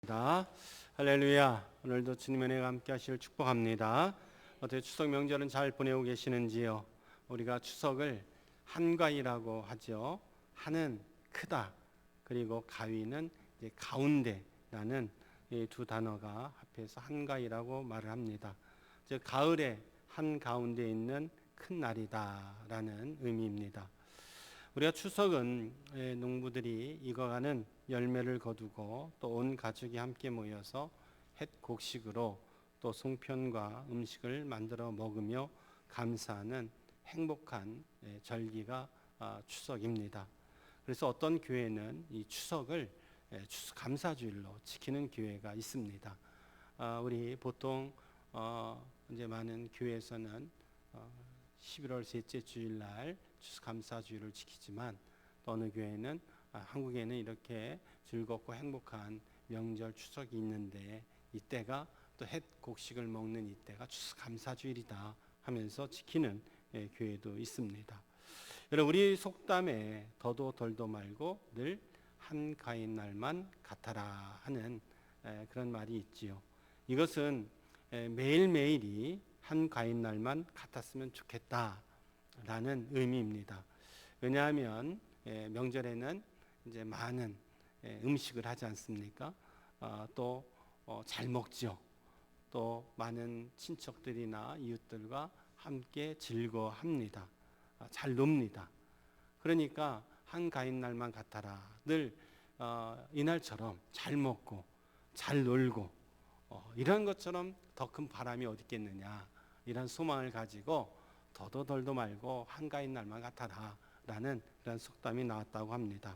할렐루야. 오늘도 주님의 은혜가 함께 하시길 축복합니다. 어떻게 추석 명절은 잘 보내고 계시는지요? 우리가 추석을 한가위라고 하죠. 한은 크다, 그리고 가위는 이제 가운데라는 이 두 단어가 합해서 한가위라고 말을 합니다. 즉 가을에 한 가운데 있는 큰 날이다라는 의미입니다. 우리가 추석은 농부들이 익어가는 열매를 거두고 또 온 가족이 함께 모여서 햇 곡식으로 또 송편과 음식을 만들어 먹으며 감사하는 행복한 절기가 추석입니다. 그래서 어떤 교회는 이 추석을 추석 감사주일로 지키는 교회가 있습니다. 우리 보통 이제 많은 교회에서는 11월 셋째 주일날 추수감사주일을 지키지만 또 어느 교회는 한국에는 이렇게 즐겁고 행복한 명절 추석이 있는데 이때가 또 햇 곡식을 먹는 이때가 추수감사주일이다 하면서 지키는 교회도 있습니다. 여러분, 우리 속담에 더도 덜도 말고 늘 한가인 날만 같아라 하는 그런 말이 있지요. 이것은 매일매일이 한가인 날만 같았으면 좋겠다라는 의미입니다. 왜냐하면 명절에는 이제 많은 음식을 하지 않습니까? 또 잘 먹죠. 또 많은 친척들이나 이웃들과 함께 즐거워합니다. 잘 놉니다. 그러니까 한가인 날만 같아라. 늘 이날처럼 잘 먹고 잘 놀고 이런 것처럼 더 큰 바람이 어디 있겠느냐, 이런 소망을 가지고 더도 덜도 말고 한가인 날만 같아라 라는 그런 속담이 나왔다고 합니다.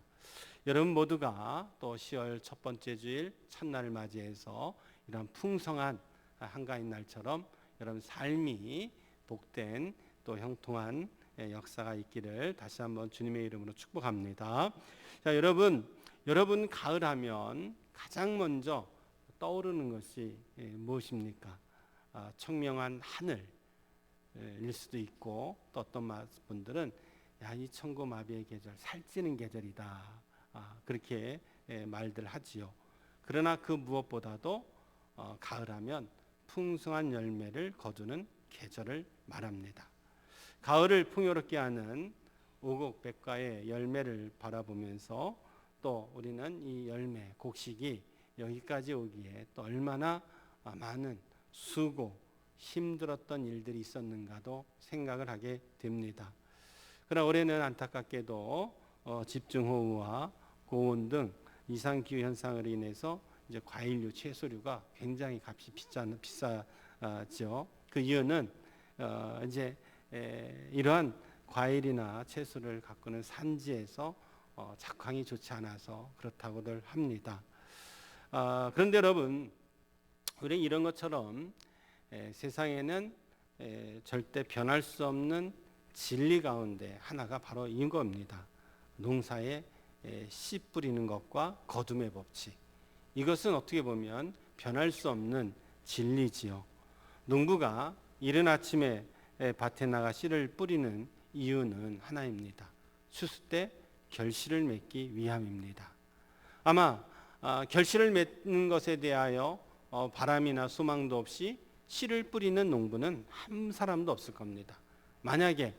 여러분 모두가 또 10월 첫 번째 주일 첫날을 맞이해서 이런 풍성한 한가인 날처럼 여러분 삶이 복된 또 형통한 역사가 있기를 다시 한번 주님의 이름으로 축복합니다. 자, 여러분 가을하면 가장 먼저 떠오르는 것이 무엇입니까? 청명한 하늘일 수도 있고, 또 어떤 분들은 이 천고마비의 계절, 살찌는 계절이다, 그렇게 말들 하지요. 그러나 그 무엇보다도 가을하면 풍성한 열매를 거두는 계절을 말합니다. 가을을 풍요롭게 하는 오곡백과의 열매를 바라보면서 또 우리는 이 열매, 곡식이 여기까지 오기에 또 얼마나 많은 수고, 힘들었던 일들이 있었는가도 생각을 하게 됩니다. 그러나 올해는 안타깝게도 집중호우와 고온 등 이상기후 현상으로 인해서 이제 과일류, 채소류가 굉장히 값이 비싸죠. 그 이유는 이제 이러한 과일이나 채소를 가꾸는 산지에서 작황이 좋지 않아서 그렇다고들 합니다. 그런데 여러분, 우리 이런 것처럼 세상에는 절대 변할 수 없는 진리 가운데 하나가 바로 이겁니다. 농사에 씨 뿌리는 것과 거둠의 법칙. 이것은 어떻게 보면 변할 수 없는 진리지요. 농부가 이른 아침에 밭에 나가 씨를 뿌리는 이유는 하나입니다. 추수 때 결실을 맺기 위함입니다. 아마 결실을 맺는 것에 대하여 바람이나 소망도 없이 씨를 뿌리는 농부는 한 사람도 없을 겁니다. 만약에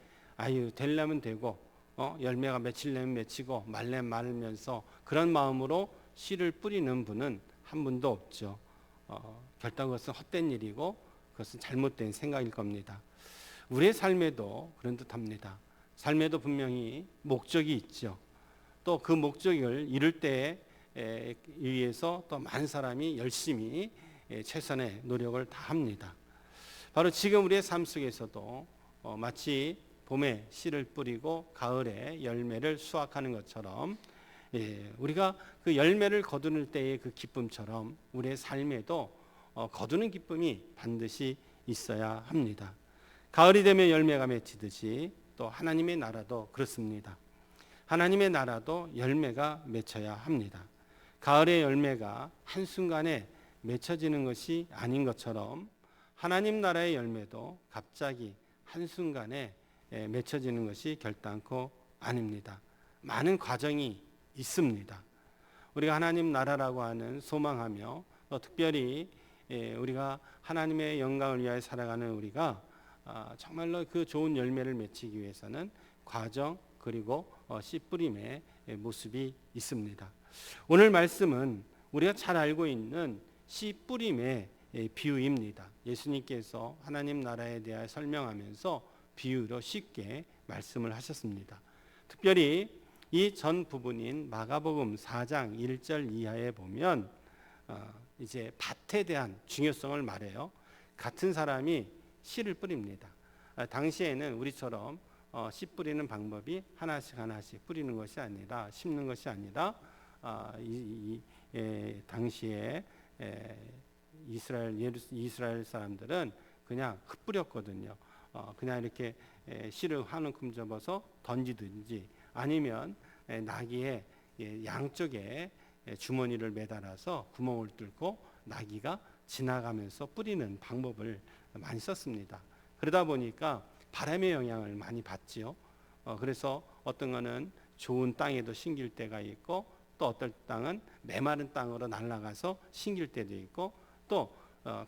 되려면 되고 열매가 맺히려면 맺히고 말려면 말면서 그런 마음으로 씨를 뿌리는 분은 한 분도 없죠. 결단 그것은 헛된 일이고 그것은 잘못된 생각일 겁니다. 우리의 삶에도 그런 듯합니다. 삶에도 분명히 목적이 있죠. 또 그 목적을 이룰 때에 위해서 또 많은 사람이 열심히 최선의 노력을 다합니다. 바로 지금 우리의 삶 속에서도 마치 봄에 씨를 뿌리고 가을에 열매를 수확하는 것처럼 우리가 그 열매를 거두는 때의 그 기쁨처럼 우리의 삶에도 거두는 기쁨이 반드시 있어야 합니다. 가을이 되면 열매가 맺히듯이 또 하나님의 나라도 그렇습니다. 하나님의 나라도 열매가 맺혀야 합니다. 가을의 열매가 한순간에 맺혀지는 것이 아닌 것처럼 하나님 나라의 열매도 갑자기 한순간에 맺혀지는 것이 결단코 아닙니다. 많은 과정이 있습니다. 우리가 하나님 나라라고 하는 소망하며 또 특별히 우리가 하나님의 영광을 위하여 살아가는 우리가 정말로 그 좋은 열매를 맺히기 위해서는 과정 그리고 씨 뿌림의 모습이 있습니다. 오늘 말씀은 우리가 잘 알고 있는 씨 뿌림의 비유입니다. 예수님께서 하나님 나라에 대하여 설명하면서 비유로 쉽게 말씀을 하셨습니다. 특별히 이 전 부분인 마가복음 4장 1절 이하에 보면 이제 밭에 대한 중요성을 말해요. 같은 사람이 씨를 뿌립니다. 당시에는 우리처럼 씨 뿌리는 방법이 하나씩 하나씩 뿌리는 것이 아니라 심는 것이 아니라 당시에 이스라엘 사람들은 그냥 흩뿌렸거든요. 그냥 이렇게 씨를 한 움큼 접어서 던지든지 아니면 나귀의 양쪽에 주머니를 매달아서 구멍을 뚫고 나귀가 지나가면서 뿌리는 방법을 많이 썼습니다. 그러다 보니까 바람의 영향을 많이 받지요. 그래서 어떤 거는 좋은 땅에도 심길 때가 있고 또 어떤 땅은 메마른 땅으로 날아가서 심길 때도 있고 또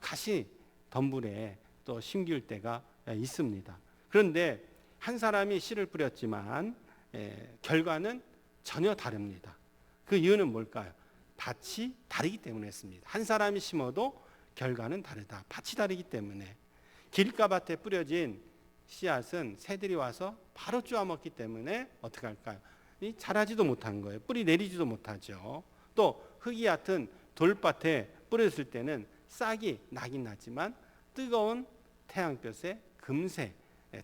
가시 덤불에 또 심길 때가 있습니다. 그런데 한 사람이 씨를 뿌렸지만 결과는 전혀 다릅니다. 그 이유는 뭘까요? 밭이 다르기 때문에 했습니다. 한 사람이 심어도 결과는 다르다. 밭이 다르기 때문에. 길가밭에 뿌려진 씨앗은 새들이 와서 바로 쪼아먹기 때문에 어떻게 할까요? 자라지도 못한 거예요. 뿌리 내리지도 못하죠. 또 흙이 얕은 돌밭에 뿌렸을 때는 싹이 나긴 나지만 뜨거운 태양볕에 금세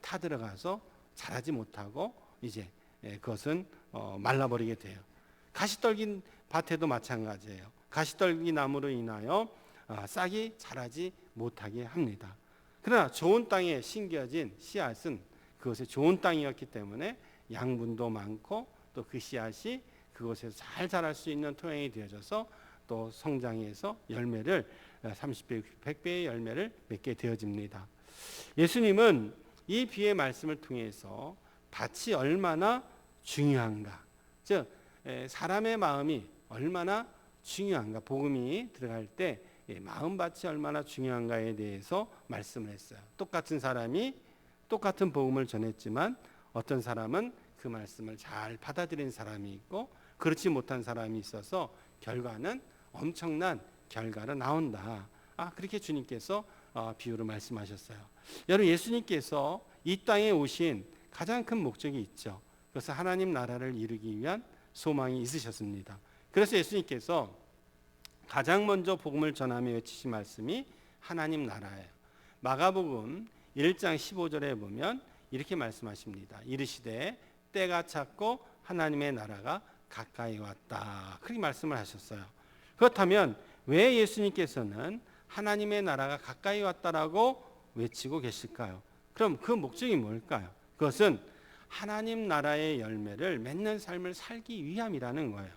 타들어가서 자라지 못하고 이제 그것은 말라버리게 돼요. 가시떨기 밭에도 마찬가지예요. 가시떨기 나무로 인하여 싹이 자라지 못하게 합니다. 그러나 좋은 땅에 심겨진 씨앗은 그것이 좋은 땅이었기 때문에 양분도 많고 또 그 씨앗이 그곳에서 잘 자랄 수 있는 토양이 되어져서 또 성장해서 열매를 30배, 100배의 열매를 맺게 되어집니다. 예수님은 이 비유의 말씀을 통해서 밭이 얼마나 중요한가, 즉 사람의 마음이 얼마나 중요한가, 복음이 들어갈 때 마음밭이 얼마나 중요한가에 대해서 말씀을 했어요. 똑같은 사람이 똑같은 복음을 전했지만 어떤 사람은 그 말씀을 잘 받아들인 사람이 있고 그렇지 못한 사람이 있어서 결과는 엄청난 결과로 나온다. 그렇게 주님께서 비유로 말씀하셨어요. 여러분, 예수님께서 이 땅에 오신 가장 큰 목적이 있죠. 그래서 하나님 나라를 이루기 위한 소망이 있으셨습니다. 그래서 예수님께서 가장 먼저 복음을 전하며 외치신 말씀이 하나님 나라예요. 마가복음 1장 15절에 보면 이렇게 말씀하십니다. 이르시되 때가 찼고 하나님의 나라가 가까이 왔다. 그렇게 말씀을 하셨어요. 그렇다면 왜 예수님께서는 하나님의 나라가 가까이 왔다라고 외치고 계실까요? 그럼 그 목적이 뭘까요? 그것은 하나님 나라의 열매를 맺는 삶을 살기 위함이라는 거예요.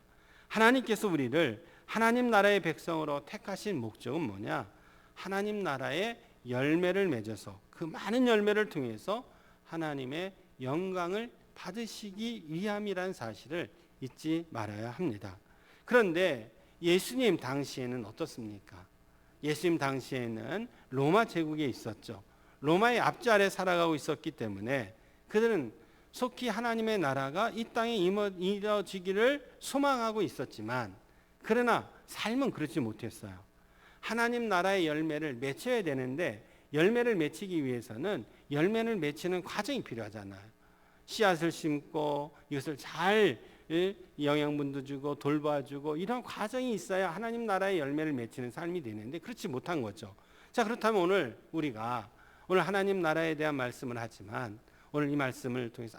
하나님께서 우리를 하나님 나라의 백성으로 택하신 목적은 뭐냐? 하나님 나라의 열매를 맺어서 그 많은 열매를 통해서 하나님의 영광을 받으시기 위함이라는 사실을 잊지 말아야 합니다. 그런데 예수님 당시에는 어떻습니까? 예수님 당시에는 로마 제국에 있었죠. 로마의 압제 아래 살아가고 있었기 때문에 그들은 속히 하나님의 나라가 이 땅에 이루어지기를 소망하고 있었지만 그러나 삶은 그렇지 못했어요. 하나님 나라의 열매를 맺혀야 되는데 열매를 맺히기 위해서는 열매를 맺히는 과정이 필요하잖아요. 씨앗을 심고 이것을 잘 영양분도 주고 돌봐주고 이런 과정이 있어야 하나님 나라의 열매를 맺히는 삶이 되는데 그렇지 못한 거죠. 자, 그렇다면 오늘 우리가 오늘 하나님 나라에 대한 말씀을 하지만 오늘 이 말씀을 통해서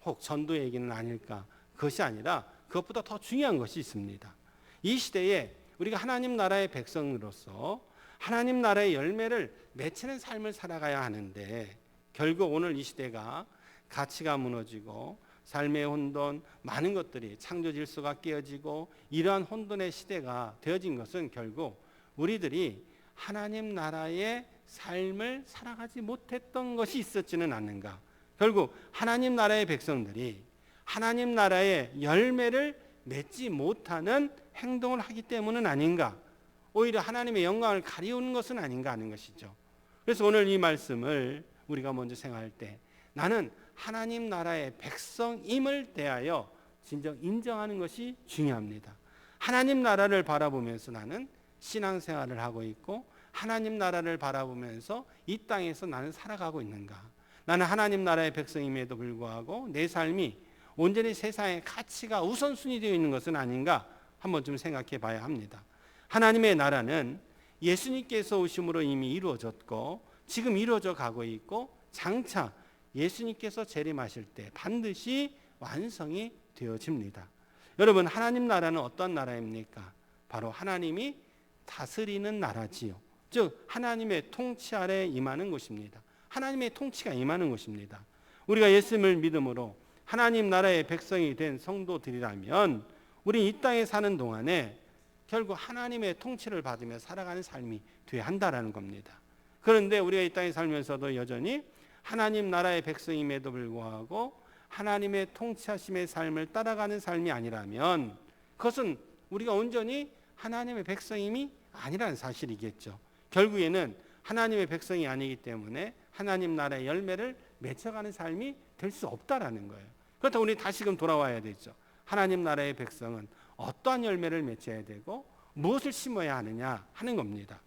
혹 전도 얘기는 아닐까? 그것이 아니라 그것보다 더 중요한 것이 있습니다. 이 시대에 우리가 하나님 나라의 백성으로서 하나님 나라의 열매를 맺히는 삶을 살아가야 하는데 결국 오늘 이 시대가 가치가 무너지고 삶의 혼돈, 많은 것들이 창조 질서가 깨어지고 이러한 혼돈의 시대가 되어진 것은 결국 우리들이 하나님 나라의 삶을 살아가지 못했던 것이 있었지는 않는가. 결국 하나님 나라의 백성들이 하나님 나라의 열매를 맺지 못하는 행동을 하기 때문은 아닌가? 오히려 하나님의 영광을 가리우는 것은 아닌가 하는 것이죠. 그래서 오늘 이 말씀을 우리가 먼저 생각할 때 나는 하나님 나라의 백성임을 대하여 진정 인정하는 것이 중요합니다. 하나님 나라를 바라보면서 나는 신앙생활을 하고 있고 하나님 나라를 바라보면서 이 땅에서 나는 살아가고 있는가? 나는 하나님 나라의 백성임에도 불구하고 내 삶이 온전히 세상의 가치가 우선순위 되어 있는 것은 아닌가? 한번 좀 생각해 봐야 합니다. 하나님의 나라는 예수님께서 오심으로 이미 이루어졌고 지금 이루어져 가고 있고 장차 예수님께서 재림하실 때 반드시 완성이 되어집니다. 여러분, 하나님 나라는 어떤 나라입니까? 바로 하나님이 다스리는 나라지요. 즉 하나님의 통치 아래 임하는 곳입니다. 하나님의 통치가 임하는 곳입니다. 우리가 예수님을 믿음으로 하나님 나라의 백성이 된 성도들이라면 우리 이 땅에 사는 동안에 결국 하나님의 통치를 받으며 살아가는 삶이 되어야 한다라는 겁니다. 그런데 우리가 이 땅에 살면서도 여전히 하나님 나라의 백성임에도 불구하고 하나님의 통치하심의 삶을 따라가는 삶이 아니라면 그것은 우리가 온전히 하나님의 백성임이 아니라는 사실이겠죠. 결국에는 하나님의 백성이 아니기 때문에 하나님 나라의 열매를 맺어가는 삶이 될 수 없다라는 거예요. 그렇다고 우리 다시금 돌아와야 되죠. 하나님 나라의 백성은 어떠한 열매를 맺어야 되고 무엇을 심어야 하느냐 하는 겁니다.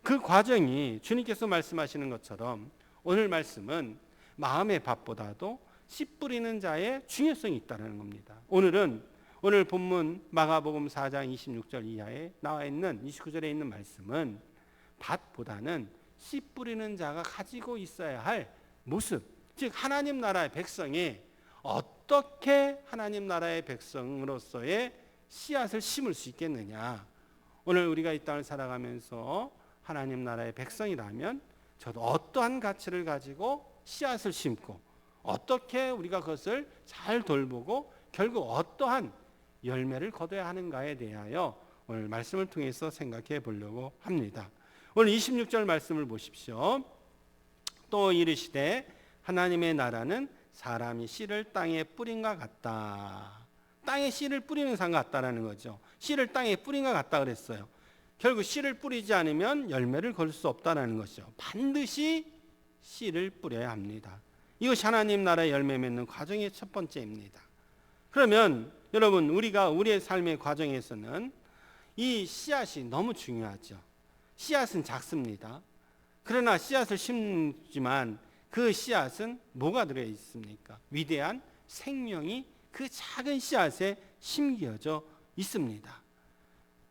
그 과정이 주님께서 말씀하시는 것처럼 오늘 말씀은 마음의 밭보다도 씨 뿌리는 자의 중요성이 있다는 겁니다. 오늘 본문 마가복음 4장 26절 이하에 나와 있는 29절에 있는 말씀은 밭보다는 씨 뿌리는 자가 가지고 있어야 할 모습, 즉 하나님 나라의 백성이 어떻게 하나님 나라의 백성으로서의 씨앗을 심을 수 있겠느냐. 오늘 우리가 이 땅을 살아가면서 하나님 나라의 백성이라면 저도 어떠한 가치를 가지고 씨앗을 심고 어떻게 우리가 그것을 잘 돌보고 결국 어떠한 열매를 거둬야 하는가에 대하여 오늘 말씀을 통해서 생각해 보려고 합니다. 오늘 26절 말씀을 보십시오. 또 이르시되 하나님의 나라는 사람이 씨를 땅에 뿌린 것 같다. 땅에 씨를 뿌리는 상 같다라는 거죠. 씨를 땅에 뿌린 것 같다 그랬어요. 결국 씨를 뿌리지 않으면 열매를 거둘 수 없다라는 것이죠. 반드시 씨를 뿌려야 합니다. 이것이 하나님 나라의 열매 맺는 과정의 첫 번째입니다. 그러면 여러분, 우리가 우리의 삶의 과정에서는 이 씨앗이 너무 중요하죠. 씨앗은 작습니다. 그러나 씨앗을 심지만 그 씨앗은 뭐가 들어 있습니까? 위대한 생명이 그 작은 씨앗에 심겨져 있습니다.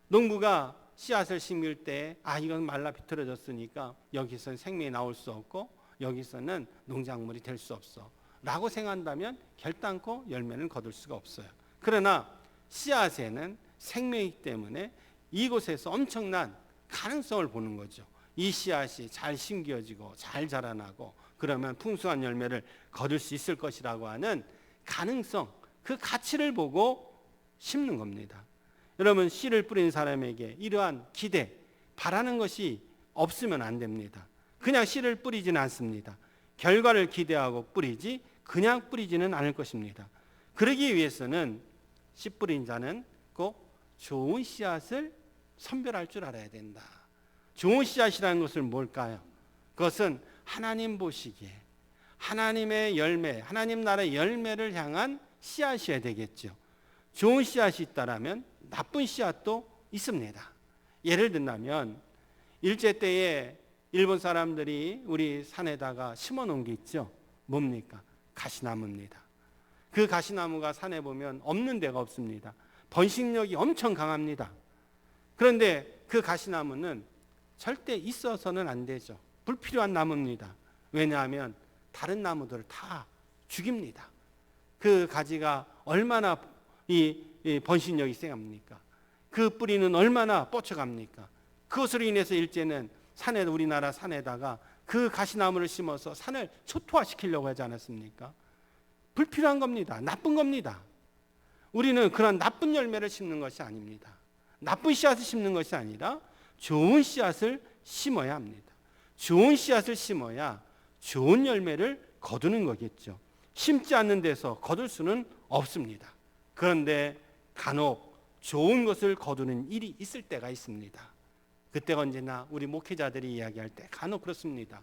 농부가 씨앗을 심길 때 이건 말라 비틀어졌으니까 여기서는 생명이 나올 수 없고 여기서는 농작물이 될 수 없어 라고 생각한다면 결단코 열매는 거둘 수가 없어요. 그러나 씨앗에는 생명이기 때문에 이곳에서 엄청난 가능성을 보는 거죠. 이 씨앗이 잘 심겨지고 잘 자라나고 그러면 풍성한 열매를 거둘 수 있을 것이라고 하는 가능성, 그 가치를 보고 심는 겁니다. 여러분, 씨를 뿌리는 사람에게 이러한 기대, 바라는 것이 없으면 안 됩니다. 그냥 씨를 뿌리지는 않습니다. 결과를 기대하고 뿌리지 그냥 뿌리지는 않을 것입니다. 그러기 위해서는 씨 뿌린 자는 꼭 좋은 씨앗을 선별할 줄 알아야 된다. 좋은 씨앗이라는 것은 뭘까요? 그것은 하나님 보시기에 하나님의 열매, 하나님 나라의 열매를 향한 씨앗이어야 되겠죠. 좋은 씨앗이 있다라면 나쁜 씨앗도 있습니다. 예를 든다면 일제 때에 일본 사람들이 우리 산에다가 심어 놓은 게 있죠. 뭡니까? 가시나무입니다. 그 가시나무가 산에 보면 없는 데가 없습니다. 번식력이 엄청 강합니다. 그런데 그 가시나무는 절대 있어서는 안 되죠. 불필요한 나무입니다. 왜냐하면 다른 나무들을 다 죽입니다. 그 가지가 얼마나 이 번식력이 세갑니까? 그 뿌리는 얼마나 뻗쳐갑니까? 그것으로 인해서 일제는 산에, 우리나라 산에다가 그 가시나무를 심어서 산을 초토화시키려고 하지 않았습니까? 불필요한 겁니다. 나쁜 겁니다. 우리는 그런 나쁜 열매를 심는 것이 아닙니다. 나쁜 씨앗을 심는 것이 아니라 좋은 씨앗을 심어야 합니다. 좋은 씨앗을 심어야 좋은 열매를 거두는 거겠죠. 심지 않는 데서 거둘 수는 없습니다. 그런데 간혹 좋은 것을 거두는 일이 있을 때가 있습니다. 그때가 언제나 우리 목회자들이 이야기할 때 간혹 그렇습니다.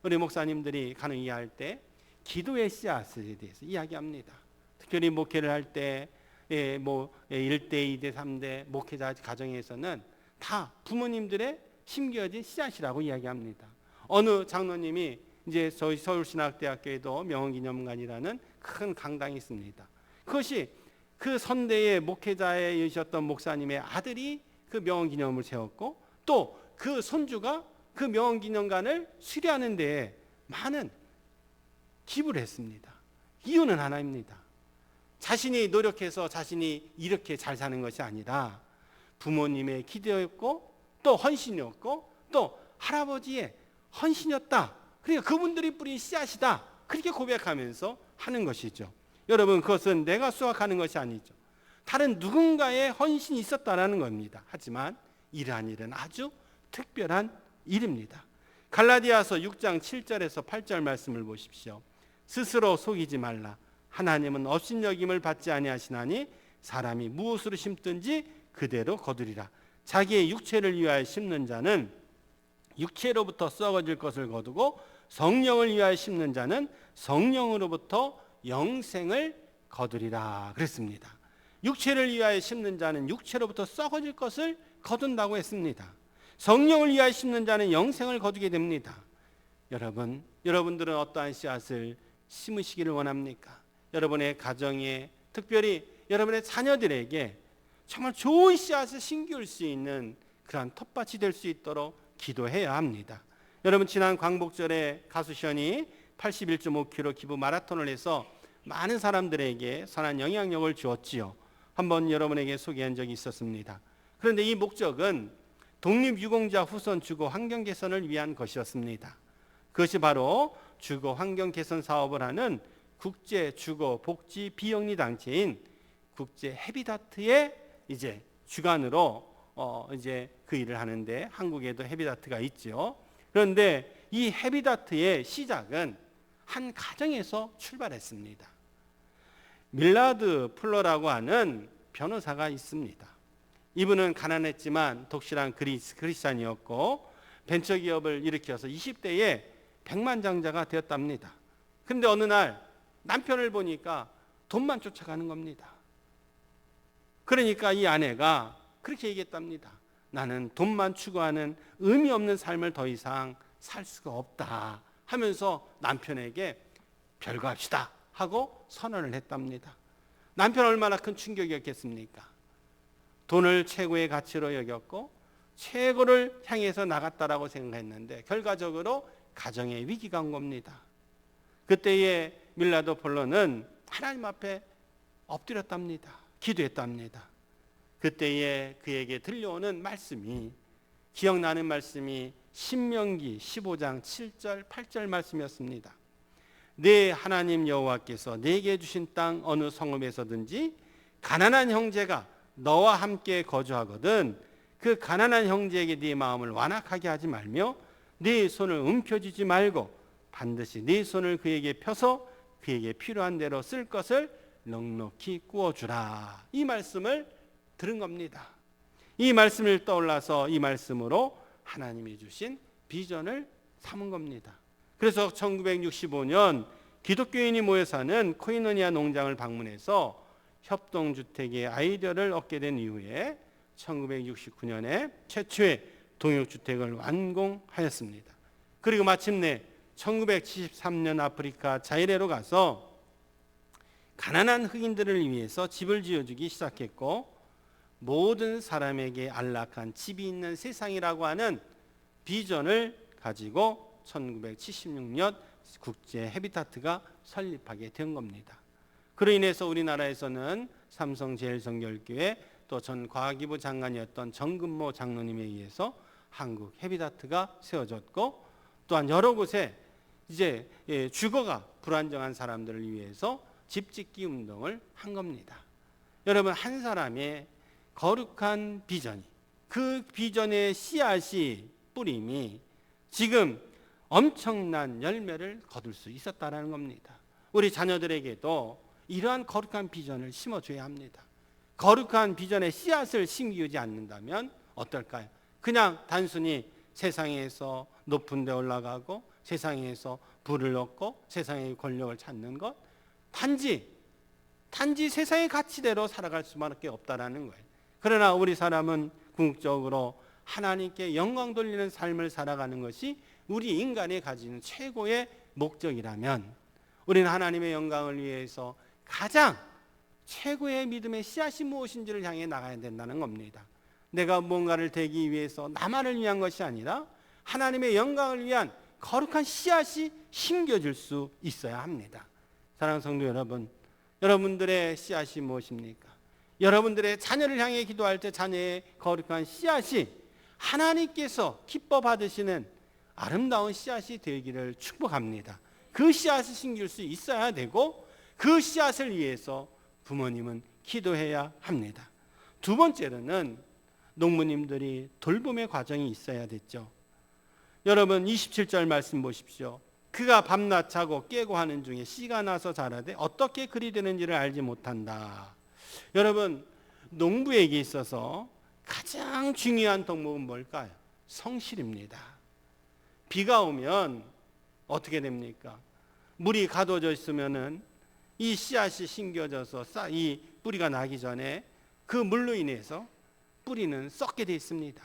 우리 목사님들이 간혹 이야기할 때 기도의 씨앗에 대해서 이야기합니다. 특별히 목회를 할 때 1대, 2대, 3대 목회자 가정에서는 다 부모님들의 심겨진 씨앗이라고 이야기합니다. 어느 장로님이 이제 저희 서울신학대학교에도 명언기념관이라는 큰 강당이 있습니다. 그것이 그 선대의 목회자이셨던 목사님의 아들이 그 명언기념을 세웠고 또 그 손주가 그 명언기념관을 수리하는 데에 많은 기부를 했습니다. 이유는 하나입니다. 자신이 노력해서 자신이 이렇게 잘 사는 것이 아니라 부모님의 기도였고 또 헌신이었고 또 할아버지의 헌신이었다. 그러니까 그분들이 뿌린 씨앗이다. 그렇게 고백하면서 하는 것이죠. 여러분, 그것은 내가 수확하는 것이 아니죠. 다른 누군가의 헌신이 있었다라는 겁니다. 하지만 이러한 일은 아주 특별한 일입니다. 갈라디아서 6장 7절에서 8절 말씀을 보십시오. 스스로 속이지 말라. 하나님은 업신여김을 받지 아니하시나니 사람이 무엇으로 심든지 그대로 거두리라. 자기의 육체를 위하여 심는 자는 육체로부터 썩어질 것을 거두고 성령을 위하여 심는 자는 성령으로부터 영생을 거두리라 그랬습니다. 육체를 위하여 심는 자는 육체로부터 썩어질 것을 거둔다고 했습니다. 성령을 위하여 심는 자는 영생을 거두게 됩니다. 여러분들은 어떠한 씨앗을 심으시기를 원합니까? 여러분의 가정에, 특별히 여러분의 자녀들에게 정말 좋은 씨앗을 심기울 수 있는 그러한 텃밭이 될 수 있도록 기도해야 합니다. 여러분, 지난 광복절에 가수션이 81.5km 기부 마라톤을 해서 많은 사람들에게 선한 영향력을 주었지요. 한번 여러분에게 소개한 적이 있었습니다. 그런데 이 목적은 독립유공자 후손 주거 환경 개선을 위한 것이었습니다. 그것이 바로 주거 환경 개선 사업을 하는 국제 주거 복지 비영리 단체인 국제 해비다트의 이제 주관으로 이제 그 일을 하는데 한국에도 해비다트가 있죠. 그런데 이 해비다트의 시작은 한 가정에서 출발했습니다. 밀라드 플러라고 하는 변호사가 있습니다. 이분은 가난했지만 독실한 크리스찬이었고 벤처기업을 일으켜서 20대에 백만장자가 되었답니다. 그런데 어느 날 남편을 보니까 돈만 쫓아가는 겁니다. 그러니까 이 아내가 그렇게 얘기했답니다. 나는 돈만 추구하는 의미 없는 삶을 더 이상 살 수가 없다 하면서 남편에게 별거합시다 하고 선언을 했답니다. 남편 얼마나 큰 충격이었겠습니까? 돈을 최고의 가치로 여겼고 최고를 향해서 나갔다라고 생각했는데 결과적으로 가정에 위기가 온 겁니다. 그때의 밀라도 폴로는 하나님 앞에 엎드렸답니다. 기도했답니다. 그때에 그에게 들려오는 말씀이, 기억나는 말씀이 신명기 15장 7절 8절 말씀이었습니다. 내 하나님 여호와께서 내게 주신 땅 어느 성읍에서든지 가난한 형제가 너와 함께 거주하거든 그 가난한 형제에게 네 마음을 완악하게 하지 말며 네 손을 움켜쥐지 말고 반드시 네 손을 그에게 펴서 그에게 필요한 대로 쓸 것을 넉넉히 구워주라. 이 말씀을 들은 겁니다. 이 말씀을 떠올라서 이 말씀으로 하나님이 주신 비전을 삼은 겁니다. 그래서 1965년 기독교인이 모여 사는 코이노니아 농장을 방문해서 협동주택의 아이디어를 얻게 된 이후에 1969년에 최초의 동역주택을 완공하였습니다. 그리고 마침내 1973년 아프리카 자이레로 가서 가난한 흑인들을 위해서 집을 지어주기 시작했고 모든 사람에게 안락한 집이 있는 세상이라고 하는 비전을 가지고 1976년 국제 해비타트가 설립하게 된 겁니다. 그로 인해서 우리나라에서는 삼성제일성결교회 또 전 과기부 장관이었던 정근모 장로님에 의해서 한국 해비다트가 세워졌고 또한 여러 곳에 이제 주거가 불안정한 사람들을 위해서 집 짓기 운동을 한 겁니다. 여러분, 한 사람의 거룩한 비전이, 그 비전의 씨앗이 뿌림이 지금 엄청난 열매를 거둘 수 있었다라는 겁니다. 우리 자녀들에게도 이러한 거룩한 비전을 심어줘야 합니다. 거룩한 비전의 씨앗을 심기지 않는다면 어떨까요? 그냥 단순히 세상에서 높은 데 올라가고 세상에서 부를 얻고 세상의 권력을 찾는 것, 단지 세상의 가치대로 살아갈 수밖에 없다라는 거예요. 그러나 우리 사람은 궁극적으로 하나님께 영광 돌리는 삶을 살아가는 것이 우리 인간이 가지는 최고의 목적이라면 우리는 하나님의 영광을 위해서 가장 최고의 믿음의 씨앗이 무엇인지를 향해 나가야 된다는 겁니다. 내가 뭔가를 되기 위해서 나만을 위한 것이 아니라 하나님의 영광을 위한 거룩한 씨앗이 심겨질 수 있어야 합니다. 사랑하는 성도 여러분, 여러분들의 씨앗이 무엇입니까? 여러분들의 자녀를 향해 기도할 때 자녀의 거룩한 씨앗이 하나님께서 기뻐 받으시는 아름다운 씨앗이 되기를 축복합니다. 그 씨앗을 심길 수 있어야 되고 그 씨앗을 위해서 부모님은 기도해야 합니다. 두 번째로는 농부님들이 돌봄의 과정이 있어야 됐죠. 여러분 27절 말씀 보십시오. 그가 밤낮 자고 깨고 하는 중에 씨가 나서 자라되 어떻게 그리 되는지를 알지 못한다. 여러분 농부에게 있어서 가장 중요한 덕목은 뭘까요? 성실입니다. 비가 오면 어떻게 됩니까? 물이 가둬져 있으면은 이 씨앗이 심겨져서 이 뿌리가 나기 전에 그 물로 인해서 뿌리는 썩게 돼 있습니다.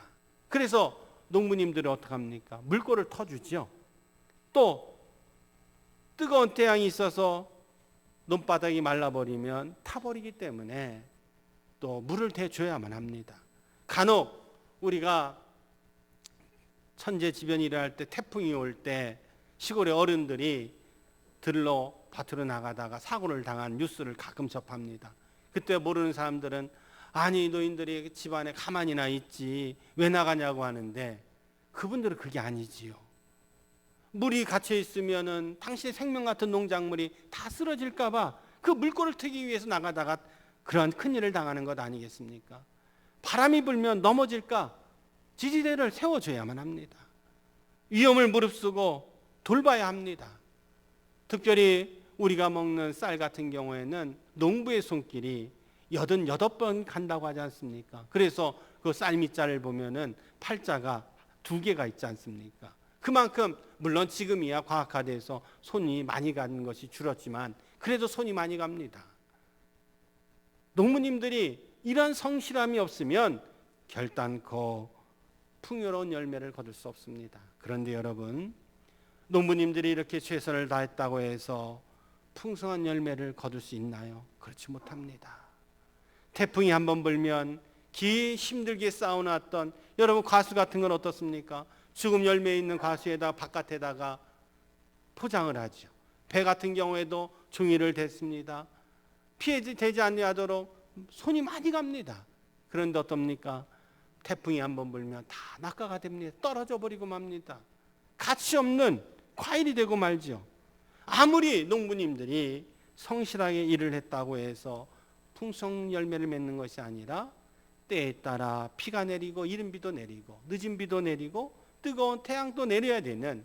그래서 농부님들은 어떻게 합니까? 물꼬를 터주죠. 또 뜨거운 태양이 있어서 논바닥이 말라버리면 타버리기 때문에 또 물을 대줘야만 합니다. 간혹 우리가 천재지변이 일어날 때 태풍이 올 때 시골의 어른들이 들러 밭으로 나가다가 사고를 당한 뉴스를 가끔 접합니다. 그때 모르는 사람들은 아니 노인들이 집안에 가만히나 있지 왜 나가냐고 하는데 그분들은 그게 아니지요. 물이 갇혀 있으면은 당신의 생명 같은 농작물이 다 쓰러질까 봐 그 물꼬를 트기 위해서 나가다가 그런 큰일을 당하는 것 아니겠습니까? 바람이 불면 넘어질까 지지대를 세워줘야만 합니다. 위험을 무릅쓰고 돌봐야 합니다. 특별히 우리가 먹는 쌀 같은 경우에는 농부의 손길이 88번 간다고 하지 않습니까? 그래서 그 쌀 밑자를 보면은 팔자가 2개가 있지 않습니까? 그만큼 물론 지금이야 과학화돼서 손이 많이 가는 것이 줄었지만 그래도 손이 많이 갑니다. 농부님들이 이런 성실함이 없으면 결단코 풍요로운 열매를 거둘 수 없습니다. 그런데 여러분, 농부님들이 이렇게 최선을 다했다고 해서 풍성한 열매를 거둘 수 있나요? 그렇지 못합니다. 태풍이 한번 불면 힘들게 쌓아놨던 여러분 과수 같은 건 어떻습니까? 죽음 열매 있는 과수에다 바깥에다가 포장을 하죠. 배 같은 경우에도 종이를 댔습니다. 피해되지 않도록 손이 많이 갑니다. 그런데 어떻습니까? 태풍이 한번 불면 다 낙하가 됩니다. 떨어져 버리고 맙니다. 가치 없는 과일이 되고 말죠. 아무리 농부님들이 성실하게 일을 했다고 해서 풍성 열매를 맺는 것이 아니라 때에 따라 비가 내리고 이른 비도 내리고 늦은 비도 내리고 뜨거운 태양도 내려야 되는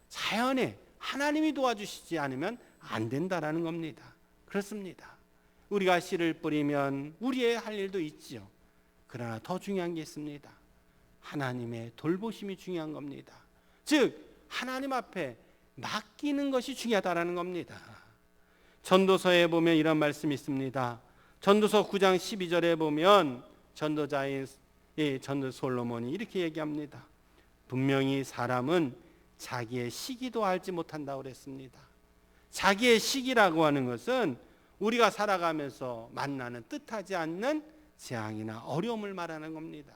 자연에 하나님이 도와주시지 않으면 안 된다라는 겁니다. 그렇습니다. 우리가 씨를 뿌리면 우리의 할 일도 있지요. 그러나 더 중요한 게 있습니다. 하나님의 돌보심이 중요한 겁니다. 즉 하나님 앞에 맡기는 것이 중요하다라는 겁니다. 전도서에 보면 이런 말씀이 있습니다. 전도서 9장 12절에 보면 전도자인 전도 솔로몬이 이렇게 얘기합니다. 분명히 사람은 자기의 시기도 알지 못한다고 그랬습니다. 자기의 시기라고 하는 것은 우리가 살아가면서 만나는 뜻하지 않는 재앙이나 어려움을 말하는 겁니다.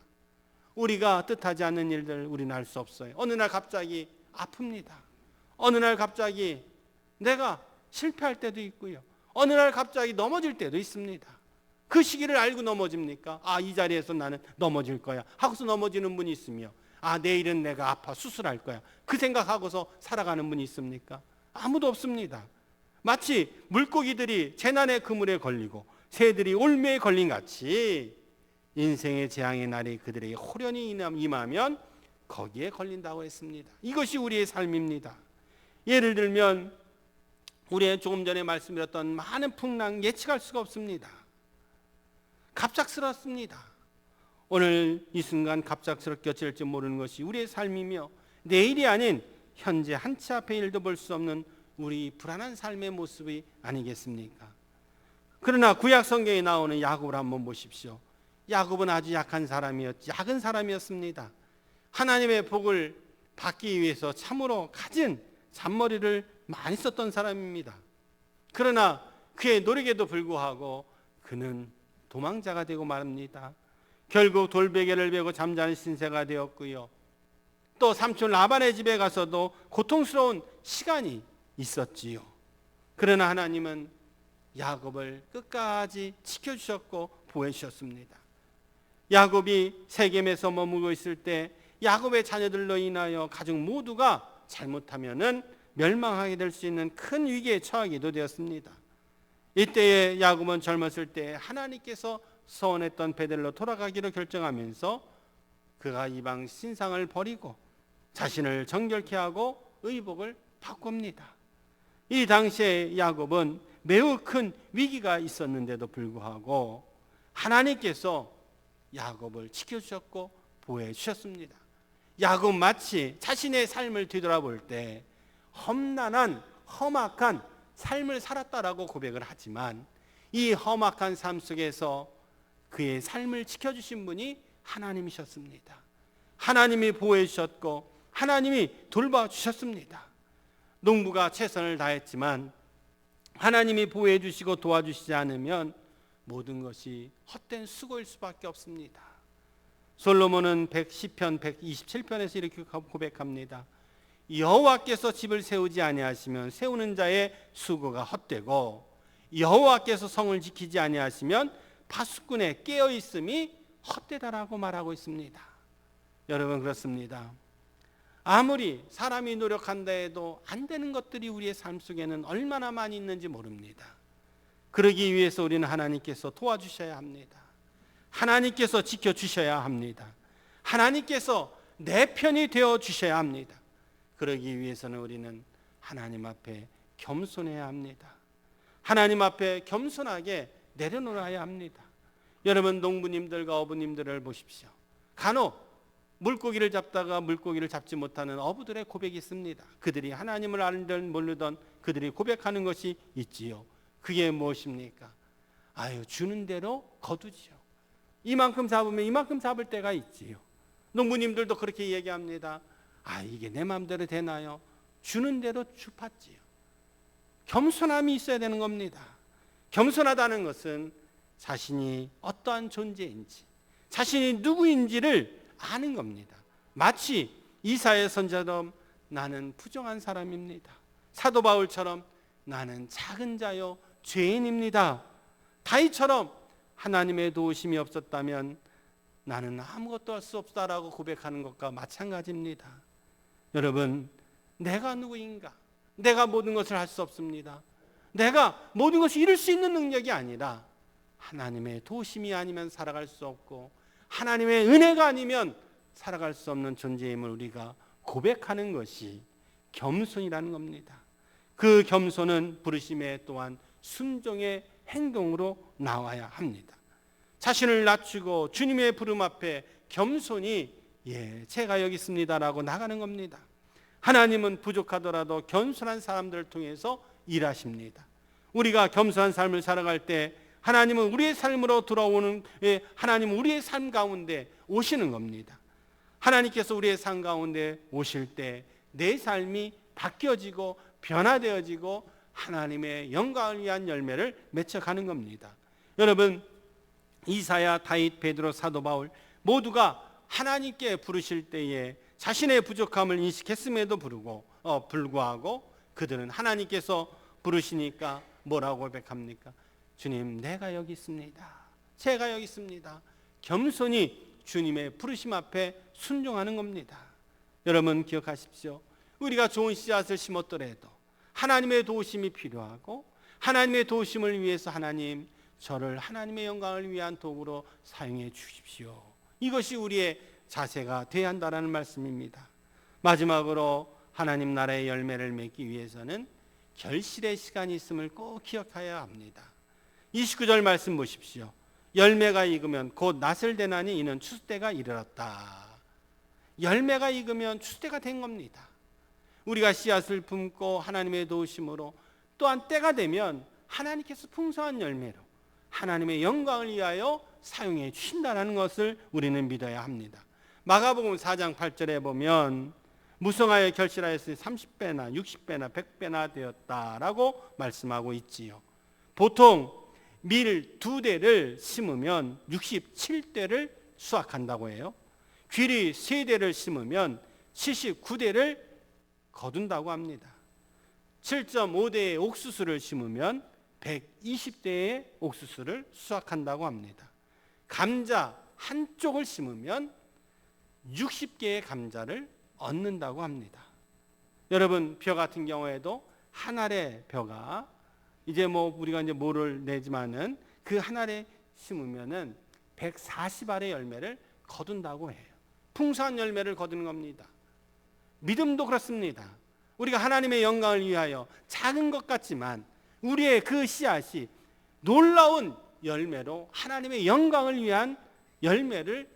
우리가 뜻하지 않는 일들 우리는 알 수 없어요. 어느 날 갑자기 아픕니다. 어느 날 갑자기 내가 실패할 때도 있고요. 어느 날 갑자기 넘어질 때도 있습니다. 그 시기를 알고 넘어집니까? 이 자리에서 나는 넘어질 거야 하고서 넘어지는 분이 있으며 내일은 내가 아파 수술할 거야 그 생각하고서 살아가는 분이 있습니까? 아무도 없습니다. 마치 물고기들이 재난의 그물에 걸리고 새들이 올매에 걸린 같이 인생의 재앙의 날이 그들에게 호련히 임하면 거기에 걸린다고 했습니다. 이것이 우리의 삶입니다. 예를 들면 우리의 조금 전에 말씀드렸던 많은 풍랑 예측할 수가 없습니다. 갑작스럽습니다. 오늘 이 순간 갑작스럽게 어찌될지 모르는 것이 우리의 삶이며 내일이 아닌 현재 한 치 앞의 일도 볼 수 없는 우리 불안한 삶의 모습이 아니겠습니까? 그러나 구약 성경에 나오는 야곱을 한번 보십시오. 야곱은 아주 약한 작은 사람이었습니다. 하나님의 복을 받기 위해서 참으로 갖은 잔머리를 많이 썼던 사람입니다. 그러나 그의 노력에도 불구하고 그는 도망자가 되고 말합니다. 결국 돌베개를 베고 잠자는 신세가 되었고요. 또 삼촌 라반의 집에 가서도 고통스러운 시간이 있었지요. 그러나 하나님은 야곱을 끝까지 지켜주셨고 보호해주셨습니다. 야곱이 세겜에서 머물고 있을 때 야곱의 자녀들로 인하여 가족 모두가 잘못하면은 멸망하게 될 수 있는 큰 위기에 처하기도 되었습니다. 이때에 야곱은 젊었을 때 하나님께서 서원했던 베델로 돌아가기로 결정하면서 그가 이방 신상을 버리고 자신을 정결케 하고 의복을 바꿉니다. 이 당시에 야곱은 매우 큰 위기가 있었는데도 불구하고 하나님께서 야곱을 지켜주셨고 보호해 주셨습니다. 야곱 마치 자신의 삶을 뒤돌아볼 때 험난한 험악한 삶을 살았다라고 고백을 하지만 이 험악한 삶 속에서 그의 삶을 지켜주신 분이 하나님이셨습니다. 하나님이 보호해 주셨고 하나님이 돌봐주셨습니다. 농부가 최선을 다했지만 하나님이 보호해 주시고 도와주시지 않으면 모든 것이 헛된 수고일 수밖에 없습니다. 솔로몬은 시편 127편에서 이렇게 고백합니다. 여호와께서 집을 세우지 아니하시면 세우는 자의 수고가 헛되고 여호와께서 성을 지키지 아니하시면 파수꾼의 깨어있음이 헛되다라고 말하고 있습니다. 여러분, 그렇습니다. 아무리 사람이 노력한다 해도 안 되는 것들이 우리의 삶 속에는 얼마나 많이 있는지 모릅니다. 그러기 위해서 우리는 하나님께서 도와주셔야 합니다. 하나님께서 지켜주셔야 합니다. 하나님께서 내 편이 되어주셔야 합니다. 그러기 위해서는 우리는 하나님 앞에 겸손해야 합니다. 하나님 앞에 겸손하게 내려놓아야 합니다. 여러분, 농부님들과 어부님들을 보십시오. 간혹 물고기를 잡다가 물고기를 잡지 못하는 어부들의 고백이 있습니다. 그들이 하나님을 알든 모르던 그들이 고백하는 것이 있지요. 그게 무엇입니까? 주는 대로 거두지요. 이만큼 잡으면 이만큼 잡을 때가 있지요. 농부님들도 그렇게 얘기합니다. 이게 내 마음대로 되나요? 주는 대로 주팠지요. 겸손함이 있어야 되는 겁니다. 겸손하다는 것은 자신이 어떠한 존재인지, 자신이 누구인지를 아는 겁니다. 마치 이사야 선자처럼 나는 부정한 사람입니다. 사도 바울처럼 나는 작은 자요 죄인입니다. 다윗처럼 하나님의 도우심이 없었다면 나는 아무것도 할 수 없다라고 고백하는 것과 마찬가지입니다. 여러분, 내가 누구인가? 내가 모든 것을 할 수 없습니다. 내가 모든 것을 이룰 수 있는 능력이 아니라 하나님의 도우심이 아니면 살아갈 수 없고 하나님의 은혜가 아니면 살아갈 수 없는 존재임을 우리가 고백하는 것이 겸손이라는 겁니다. 그 겸손은 부르심에 또한 순종의 행동으로 나와야 합니다. 자신을 낮추고 주님의 부름 앞에 겸손히 제가 여기 있습니다라고 나가는 겁니다. 하나님은 부족하더라도 겸손한 사람들을 통해서 일하십니다. 우리가 겸손한 삶을 살아갈 때 하나님은 우리의 삶으로 돌아오는 하나님은 우리의 삶 가운데 오시는 겁니다. 하나님께서 우리의 삶 가운데 오실 때 내 삶이 바뀌어지고 변화되어지고 하나님의 영광을 위한 열매를 맺혀가는 겁니다. 여러분, 이사야, 다윗, 베드로, 사도 바울 모두가 하나님께 부르실 때에 자신의 부족함을 인식했음에도 불구하고 그들은 하나님께서 부르시니까 뭐라고 고백합니까? 주님, 내가 여기 있습니다. 제가 여기 있습니다. 겸손히 주님의 부르심 앞에 순종하는 겁니다. 여러분, 기억하십시오. 우리가 좋은 씨앗을 심었더라도 하나님의 도우심이 필요하고 하나님의 도우심을 위해서 하나님, 저를 하나님의 영광을 위한 도구로 사용해 주십시오. 이것이 우리의 자세가 되어야 한다는 말씀입니다. 마지막으로 하나님 나라의 열매를 맺기 위해서는 결실의 시간이 있음을 꼭 기억해야 합니다. 29절 말씀 보십시오. 열매가 익으면 곧 낫을 대나니 이는 추수때가 이르렀다. 열매가 익으면 추수때가 된 겁니다. 우리가 씨앗을 품고 하나님의 도우심으로 또한 때가 되면 하나님께서 풍성한 열매로 하나님의 영광을 위하여 사용해 주신다는 것을 우리는 믿어야 합니다. 마가복음 4장 8절에 보면 무성하여 결실하였으니 30배나 60배나 100배나 되었다라고 말씀하고 있지요. 보통 밀 2대를 심으면 67대를 수확한다고 해요. 귀리 3대를 심으면 79대를 거둔다고 합니다. 7.5대의 옥수수를 심으면 120대의 옥수수를 수확한다고 합니다. 감자 한쪽을 심으면 60개의 감자를 얻는다고 합니다. 여러분, 벼 같은 경우에도 한 알의 벼가 이제 우리가 이제 모를 내지만은 그 한 알에 심으면은 140알의 열매를 거둔다고 해요. 풍성한 열매를 거두는 겁니다. 믿음도 그렇습니다. 우리가 하나님의 영광을 위하여 작은 것 같지만 우리의 그 씨앗이 놀라운 열매로 하나님의 영광을 위한 열매를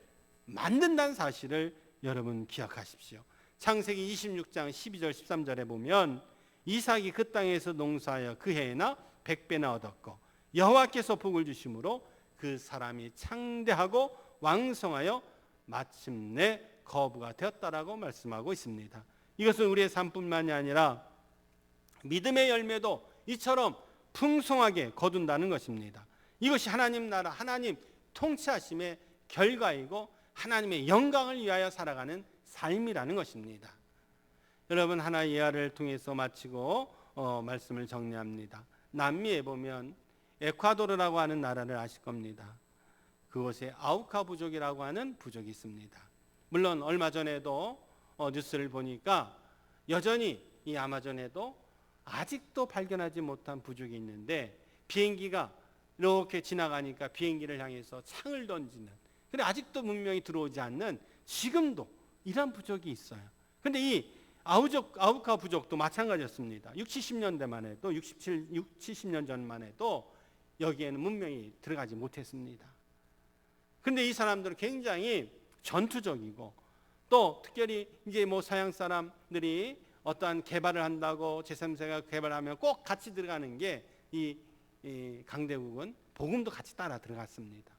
만든다는 사실을 여러분 기억하십시오. 창세기 26장 12절 13절에 보면 이삭이 그 땅에서 농사하여 그 해에나 100배나 얻었고 여호와께서 복을 주심으로 그 사람이 창대하고 왕성하여 마침내 거부가 되었다라고 말씀하고 있습니다. 이것은 우리의 삶뿐만이 아니라 믿음의 열매도 이처럼 풍성하게 거둔다는 것입니다. 이것이 하나님 나라, 하나님 통치하심의 결과이고 하나님의 영광을 위하여 살아가는 삶이라는 것입니다. 여러분, 하나의 예화를 통해서 마치고 말씀을 정리합니다. 남미에 보면 에콰도르라고 하는 나라를 아실 겁니다. 그곳에 아우카 부족이라고 하는 부족이 있습니다. 물론 얼마 전에도 뉴스를 보니까 여전히 이 아마존에도 아직도 발견하지 못한 부족이 있는데 비행기가 이렇게 지나가니까 비행기를 향해서 창을 던지는, 근데 아직도 문명이 들어오지 않는 지금도 이런 부족이 있어요. 그런데 이 아우카 부족도 마찬가지였습니다. 70년대만 해도 70년 전만 해도 여기에는 문명이 들어가지 못했습니다. 그런데 이 사람들은 굉장히 전투적이고 또 특별히 이제 서양 사람들이 어떠한 개발을 한다고 제3세가 개발하면 꼭 같이 들어가는 게 이 강대국은 복음도 같이 따라 들어갔습니다.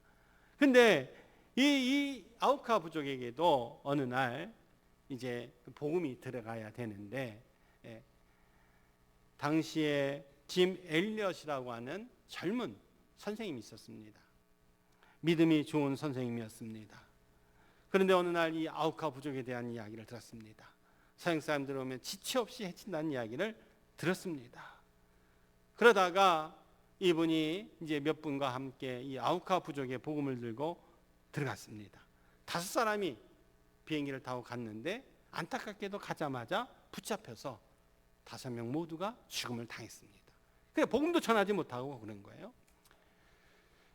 그런데 이 아우카 부족에게도 어느 날 이제 복음이 들어가야 되는데 당시에 짐 엘리엇이라고 하는 젊은 선생님이 있었습니다. 믿음이 좋은 선생님이었습니다. 그런데 어느 날 이 아우카 부족에 대한 이야기를 들었습니다. 서양 사람들 오면 지체 없이 해친다는 이야기를 들었습니다. 그러다가 이분이 이제 몇 분과 함께 이 아우카 부족의 복음을 들고 들어갔습니다. 5사람이 비행기를 타고 갔는데 안타깝게도 가자마자 붙잡혀서 5명 모두가 죽음을 당했습니다. 그래 복음도 전하지 못하고 그런 거예요.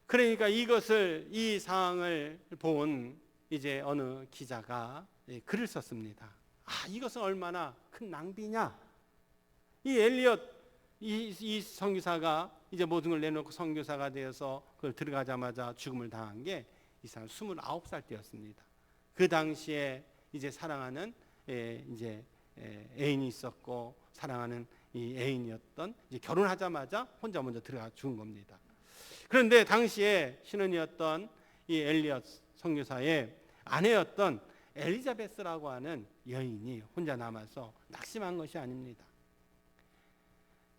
그러니까 이 상황을 본 이제 어느 기자가 글을 썼습니다. 이것은 얼마나 큰 낭비냐. 이 엘리엇 이 선교사가 이제 모든 걸 내놓고 선교사가 되어서 그걸 들어가자마자 죽음을 당한 게 이 사람 29살 때였습니다. 그 당시에 이제 사랑하는 이제 애인이 있었고 사랑하는 이 애인이었던 이제 결혼하자마자 혼자 먼저 들어가 죽은 겁니다. 그런데 당시에 신혼이었던 이 엘리엇 선교사의 아내였던 엘리자베스라고 하는 여인이 혼자 남아서 낙심한 것이 아닙니다.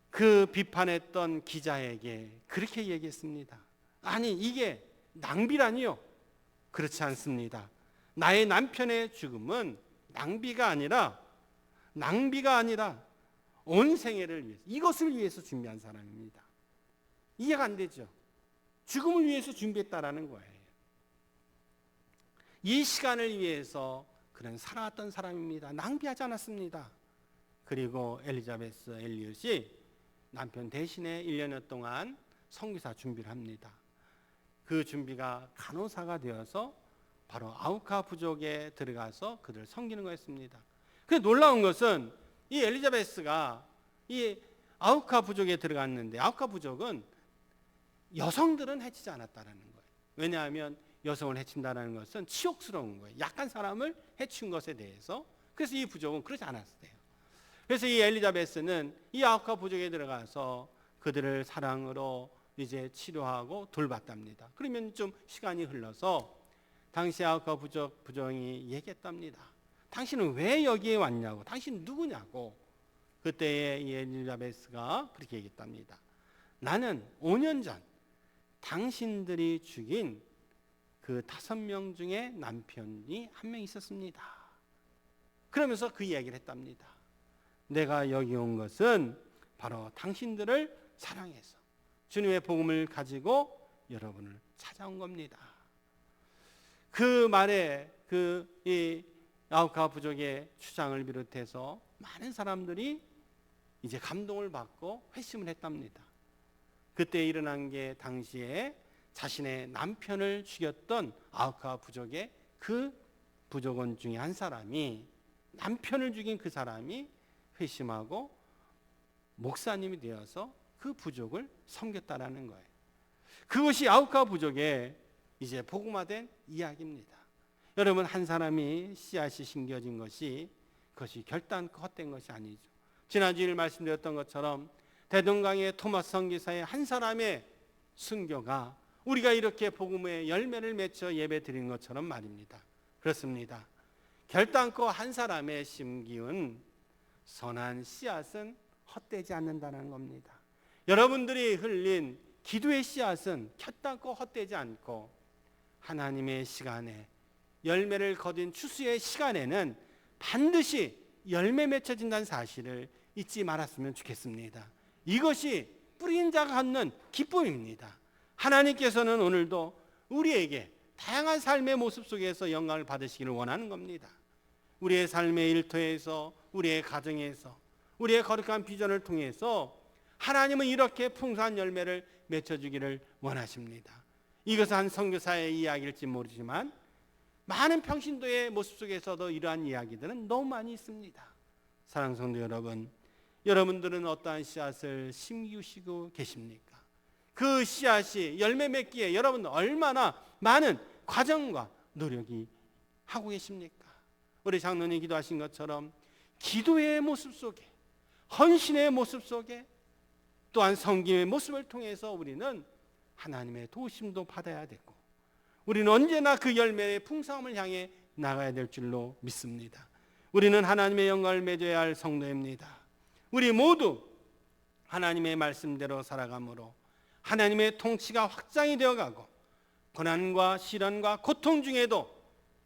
그 비판했던 기자에게 그렇게 얘기했습니다. 아니 이게 낭비라니요? 그렇지 않습니다. 나의 남편의 죽음은 낭비가 아니라 온 생애를 위해서, 이것을 위해서 준비한 사람입니다. 이해가 안 되죠? 죽음을 위해서 준비했다라는 거예요. 이 시간을 위해서 그는 살아왔던 사람입니다. 낭비하지 않았습니다. 그리고 엘리자베스 엘리엇이 남편 대신에 1년여 동안 선교사 준비를 합니다. 그 준비가 간호사가 되어서 바로 아우카 부족에 들어가서 그들을 섬기는 거였습니다. 그런데 놀라운 것은 이 엘리자베스가 이 아우카 부족에 들어갔는데 아우카 부족은 여성들은 해치지 않았다는 거예요. 왜냐하면 여성을 해친다는 것은 치욕스러운 거예요. 약한 사람을 해친 것에 대해서. 그래서 이 부족은 그러지 않았어요. 그래서 이 엘리자베스는 이 아우카 부족에 들어가서 그들을 사랑으로 이제 치료하고 돌봤답니다. 그러면 좀 시간이 흘러서 당시 아우카 부족이 얘기했답니다. 당신은 왜 여기에 왔냐고, 당신 누구냐고. 그때에 이 엘리자베스가 그렇게 얘기했답니다. 나는 5년 전 당신들이 죽인 그 5명 중에 남편이 한 명 있었습니다. 그러면서 그 이야기를 했답니다. 내가 여기 온 것은 바로 당신들을 사랑해서 주님의 복음을 가지고 여러분을 찾아온 겁니다. 그 말에 이 아우카 부족의 주장을 비롯해서 많은 사람들이 이제 감동을 받고 회심을 했답니다. 그때 일어난 게 당시에 자신의 남편을 죽였던 아우카 부족의 그 부족원 중에 한 사람이, 남편을 죽인 그 사람이 회심하고 목사님이 되어서 그 부족을 섬겼다라는 거예요. 그것이 아우카 부족의 이제 복음화된 이야기입니다. 여러분, 한 사람이 씨앗이 심겨진 것이 그것이 결단코 헛된 것이 아니죠. 지난주일 말씀드렸던 것처럼 대동강의 토마스 선교사의 한 사람의 순교가 우리가 이렇게 복음의 열매를 맺혀 예배 드린 것처럼 말입니다. 그렇습니다. 결단코 한 사람의 심기운 선한 씨앗은 헛되지 않는다는 겁니다. 여러분들이 흘린 기도의 씨앗은 결단코 헛되지 않고 하나님의 시간에 열매를 거둔 추수의 시간에는 반드시 열매 맺혀진다는 사실을 잊지 말았으면 좋겠습니다. 이것이 뿌린 자가 갖는 기쁨입니다. 하나님께서는 오늘도 우리에게 다양한 삶의 모습 속에서 영광을 받으시기를 원하는 겁니다. 우리의 삶의 일터에서, 우리의 가정에서, 우리의 거룩한 비전을 통해서 하나님은 이렇게 풍성한 열매를 맺혀주기를 원하십니다. 이것은 한 선교사의 이야기일지 모르지만 많은 평신도의 모습 속에서도 이러한 이야기들은 너무 많이 있습니다. 사랑하는 성도 여러분, 여러분들은 어떠한 씨앗을 심기시고 계십니까? 그 씨앗이 열매 맺기에 여러분 얼마나 많은 과정과 노력이 하고 계십니까? 우리 장로님 기도하신 것처럼 기도의 모습 속에, 헌신의 모습 속에, 또한 섬김의 모습을 통해서 우리는 하나님의 도우심도 받아야 되고 우리는 언제나 그 열매의 풍성함을 향해 나가야 될 줄로 믿습니다. 우리는 하나님의 영광을 맺어야 할 성도입니다. 우리 모두 하나님의 말씀대로 살아감으로 하나님의 통치가 확장이 되어가고 고난과 시련과 고통 중에도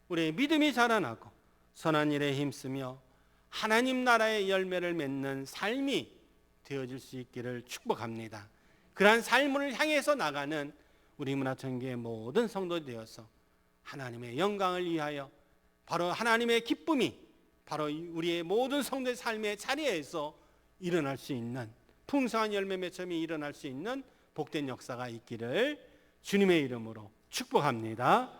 우리의 믿음이 자라나고 선한 일에 힘쓰며 하나님 나라의 열매를 맺는 삶이 되어질 수 있기를 축복합니다. 그러한 삶을 향해서 나가는 우리 문화천교의 모든 성도 되어서 하나님의 영광을 위하여 바로 하나님의 기쁨이 바로 우리의 모든 성도의 삶의 자리에서 일어날 수 있는 풍성한 열매 맺음이 일어날 수 있는 복된 역사가 있기를 주님의 이름으로 축복합니다.